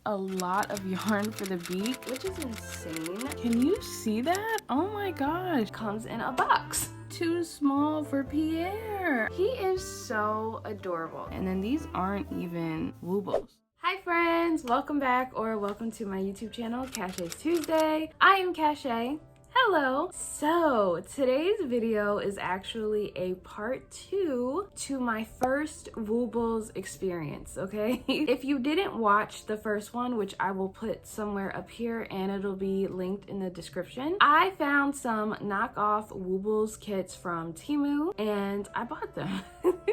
a lot of yarn for the beak, which is insane. Can you see that? Oh my gosh. Comes in a box. Too small for Pierre. He is so adorable. And then these aren't even WOOBLES. Hi friends, welcome back or welcome to my YouTube channel, Kashae's Tuesday. I am Kashae. Hello. So today's video is actually a part 2 to my first WOOBLES experience, okay? If you didn't watch the first one, which I will put somewhere up here and it'll be linked in the description, I found some knockoff WOOBLES kits from TEMU and I bought them.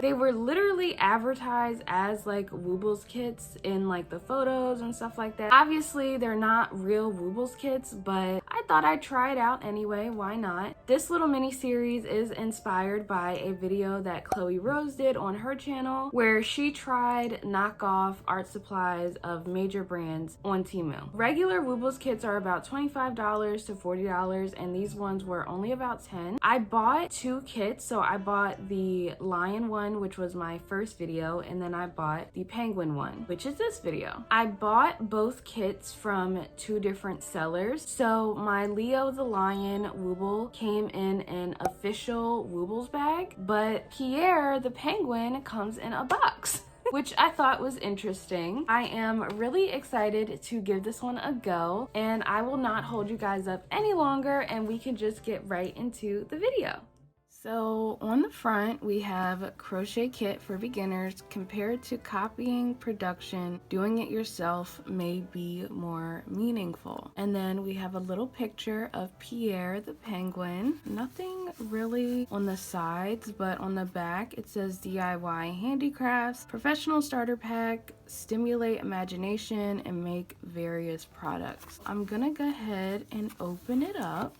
They were literally advertised as like WOOBLES kits in like the photos and stuff like that. Obviously they're not real WOOBLES kits, but I thought I'd try it out anyway, why not? This little mini series is inspired by a video that Chloe Rose did on her channel where she tried knockoff art supplies of major brands on TEMU. Regular WOOBLES kits are about $25 to $40 and these ones were only about $10. I bought 2 kits, so I bought the lion one, which was my first video, and then I bought the penguin one, which is this video. I bought both kits from 2 different sellers. So my Leo the Lion WOOBLE came in an official WOOBLES bag, but Pierre the penguin comes in a box. Which I thought was interesting. I am really excited to give this one a go, and I will not hold you guys up any longer and we can just get right into the video. So on the front we have crochet kit for beginners. Compared to copying production, doing it yourself may be more meaningful. And then we have a little picture of Pierre the penguin. Nothing really on the sides, but on the back it says DIY handicrafts, professional starter pack, stimulate imagination and make various products. I'm gonna go ahead and open it up.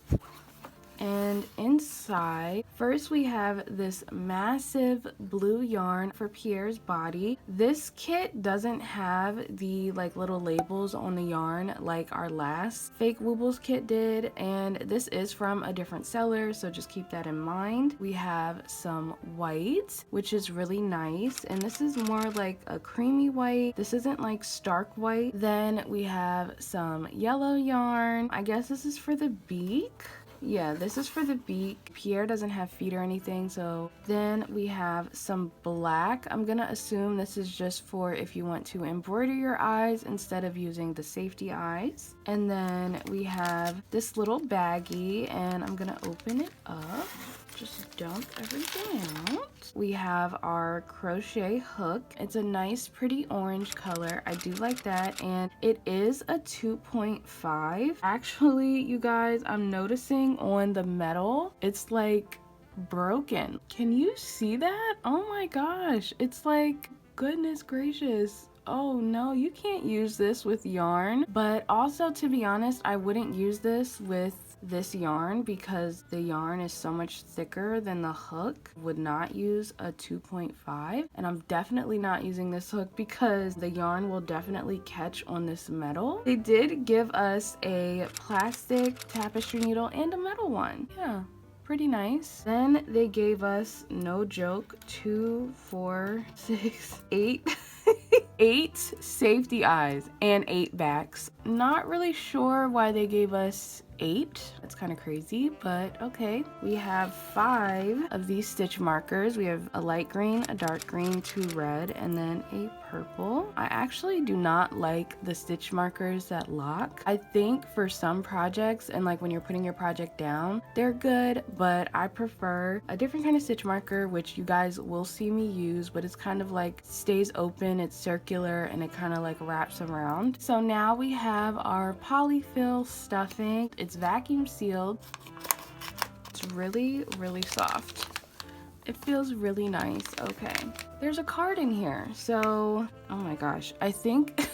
And inside, first we have this massive blue yarn for Pierre's body. This kit doesn't have the like little labels on the yarn like our last fake WOOBLES kit did, and this is from a different seller, so just keep that in mind. We have some white, which is really nice, and this is more like a creamy white. This isn't like stark white. Then we have some yellow yarn. I guess this is for the beak. Yeah, this is for the beak. Pierre doesn't have feet or anything, so then we have some black. I'm gonna assume this is just for if you want to embroider your eyes instead of using the safety eyes. And then we have this little baggie, and I'm gonna open it up. Just dump everything out. We have our crochet hook. It's a nice pretty orange color. I do like that, and it is a 2.5. Actually, you guys, I'm noticing on the metal it's like broken. Can you see that? Oh my gosh, it's like, goodness gracious. Oh no, you can't use this with yarn. But also, to be honest, I wouldn't use this with this yarn because the yarn is so much thicker than the hook. Would not use a 2.5, and I'm definitely not using this hook because the yarn will definitely catch on this metal. They did give us a plastic tapestry needle and a metal one. Yeah, pretty nice. Then they gave us, no joke, 2, 4, 6, 8 8 safety eyes and 8 backs. Not really sure why they gave us 8. That's kind of crazy, but okay. We have 5 of these stitch markers. We have a light green, a dark green, 2 red, and then a purple. I actually do not like the stitch markers that lock. I think for some projects and like when you're putting your project down, they're good, but I prefer a different kind of stitch marker, which you guys will see me use, but it's kind of like stays open, it's circular, and it kind of like wraps around. So now we have our polyfill stuffing. It's vacuum sealed. It's really, really soft. It feels really nice. Okay, there's a card in here. So, oh my gosh, I think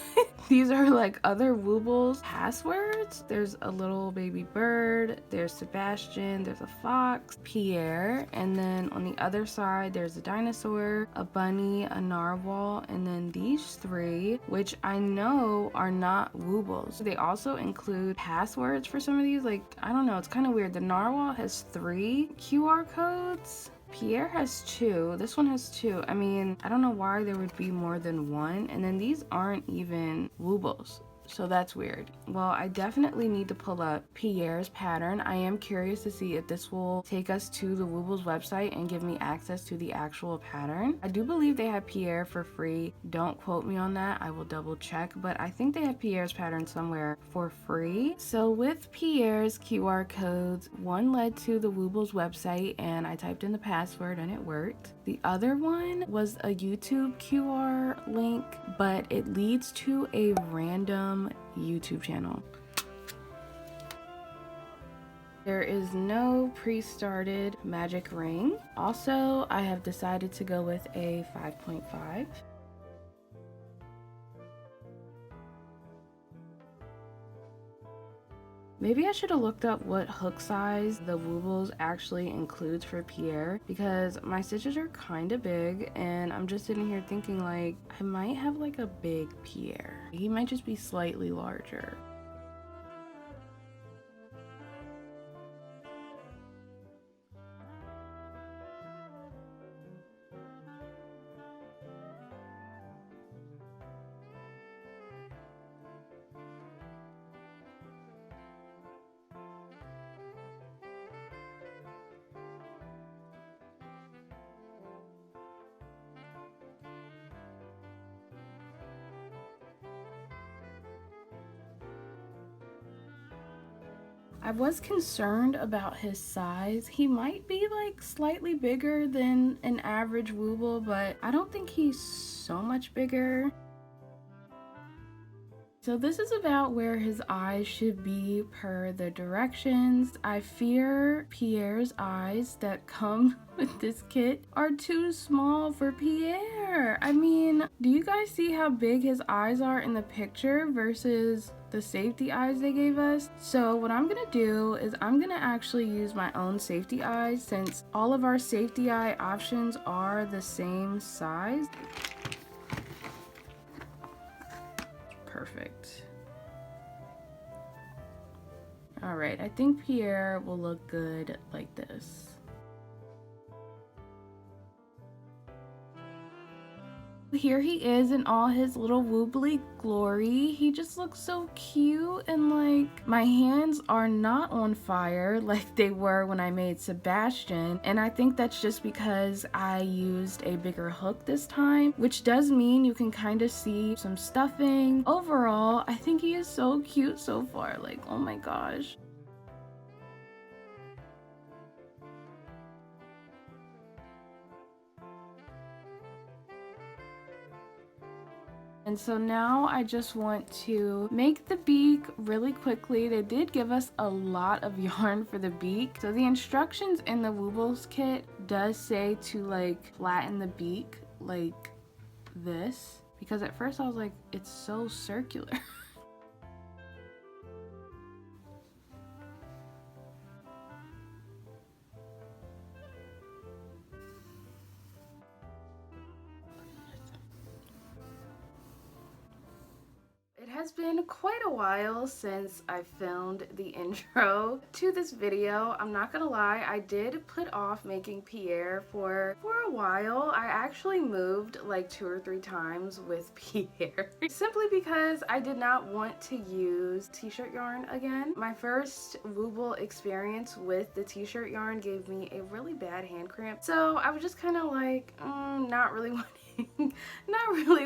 these are like other WOOBLES passwords. There's a little baby bird, there's Sebastian, there's a fox, Pierre, and then on the other side there's a dinosaur, a bunny, a narwhal, and then these 3, which I know are not WOOBLES. They also include passwords for some of these. Like, I don't know, it's kind of weird. The narwhal has 3 QR codes. Pierre has 2. This one has 2. I mean, I don't know why there would be more than 1. And then these aren't even WOOBLES. So that's weird. Well, I definitely need to pull up Pierre's pattern. I am curious to see if this will take us to the WOOBLES website and give me access to the actual pattern. I do believe they have Pierre for free. Don't quote me on that. I will double check, but I think they have Pierre's pattern somewhere for free. So with Pierre's QR codes, one led to the WOOBLES website and I typed in the password and it worked. The other one was a YouTube QR link, but it leads to a random YouTube channel. There is no pre-started magic ring. Also, I have decided to go with a 5.5. Maybe I should have looked up what hook size the WOOBLES actually includes for Pierre, because my stitches are kind of big and I'm just sitting here thinking like I might have like a big Pierre. He might just be slightly larger. I was concerned about his size. He might be like slightly bigger than an average wooble, but I don't think he's so much bigger. So this is about where his eyes should be per the directions. I fear Pierre's eyes that come with this kit are too small for Pierre. I mean, do you guys see how big his eyes are in the picture versus the safety eyes they gave us? So what I'm gonna do is I'm gonna actually use my own safety eyes since all of our safety eye options are the same size. Perfect. All right, I think Pierre will look good like this. Here he is in all his little woobly glory. He just looks so cute, and like my hands are not on fire like they were when I made Sebastian, and I think that's just because I used a bigger hook this time, which does mean you can kind of see some stuffing. Overall, I think he is so cute so far. Like, oh my gosh. And so now I just want to make the beak really quickly. They did give us a lot of yarn for the beak. So the instructions in the WOOBLES kit does say to like flatten the beak like this, because at first I was like, it's so circular. It has been quite a while since I filmed the intro to this video. I'm not gonna lie, I did put off making Pierre for a while. I actually moved like 2 or 3 times with Pierre simply because I did not want to use t-shirt yarn again. My first wooble experience with the t-shirt yarn gave me a really bad hand cramp, so I was just kind of like not really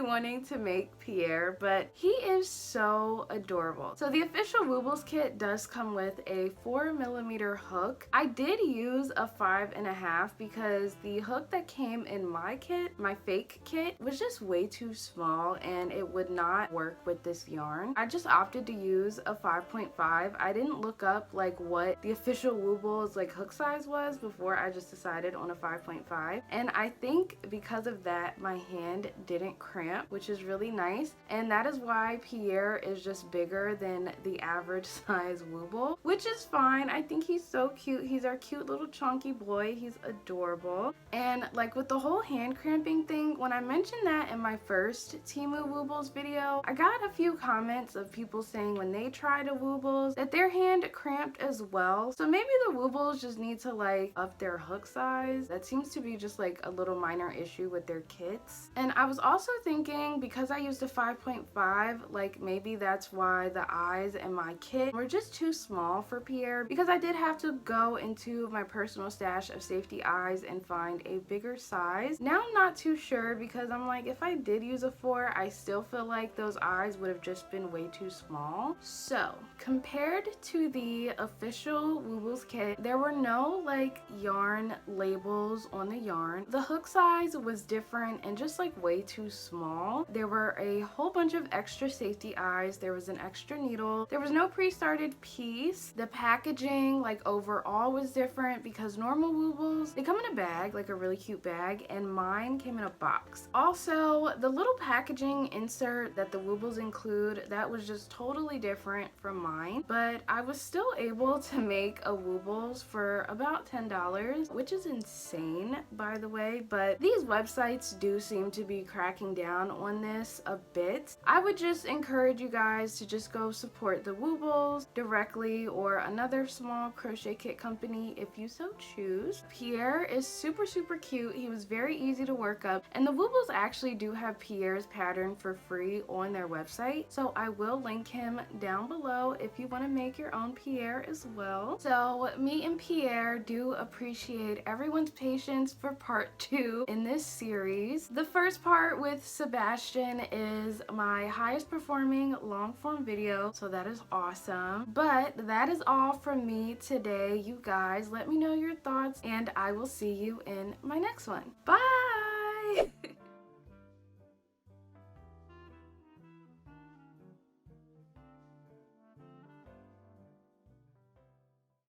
wanting to make Pierre, but he is so adorable. So the official WOOBLES kit does come with a 4mm hook. I did use a 5.5 because the hook that came in my kit, my fake kit, was just way too small and it would not work with this yarn. I just opted to use a 5.5. I didn't look up like what the official WOOBLES like hook size was before I just decided on a 5.5, and I think because of that my hand didn't cramp, which is really nice, and that is why Pierre is just bigger than the average size wooble, which is fine. I think he's so cute. He's our cute little chunky boy. He's adorable. And like with the whole hand cramping thing, when I mentioned that in my first TEMU WOOBLES video, I got a few comments of people saying when they tried a WOOBLES that their hand cramped as well. So maybe the WOOBLES just need to like up their hook size. That seems to be just like a little minor issue with their kits. aylex. And I was also thinking, because I used a 5.5, like maybe that's why the eyes in my kit were just too small for Pierre, because I did have to go into my personal stash of safety eyes and find a bigger size. Now I'm not too sure, because I'm like, if I did use a 4, I still feel like those eyes would have just been way too small. So compared to the official WOOBLES kit, there were no like yarn labels on the yarn. The hook size was different and just like way too small. There were a whole bunch of extra safety eyes. There was an extra needle. There was no pre-started piece. The packaging like overall was different, because normal WOOBLES, they come in a bag, like a really cute bag, and mine came in a box. Also, the little packaging insert that the WOOBLES include, that was just totally different from mine, but I was still able to make a WOOBLES for about $10, which is insane, by the way, but these websites do seem to be cracking down on this a bit. I would just encourage you guys to just go support the WOOBLES directly, or another small crochet kit company if you so choose. Pierre is super cute. He was very easy to work up, and the WOOBLES actually do have Pierre's pattern for free on their website, so I will link him down below if you want to make your own Pierre as well. So me and Pierre do appreciate everyone's patience for part 2 in this series. The first part with Sebastian is my highest performing long form video, so that is awesome. But that is all from me today, you guys. Let me know your thoughts, and I will see you in my next one. Bye!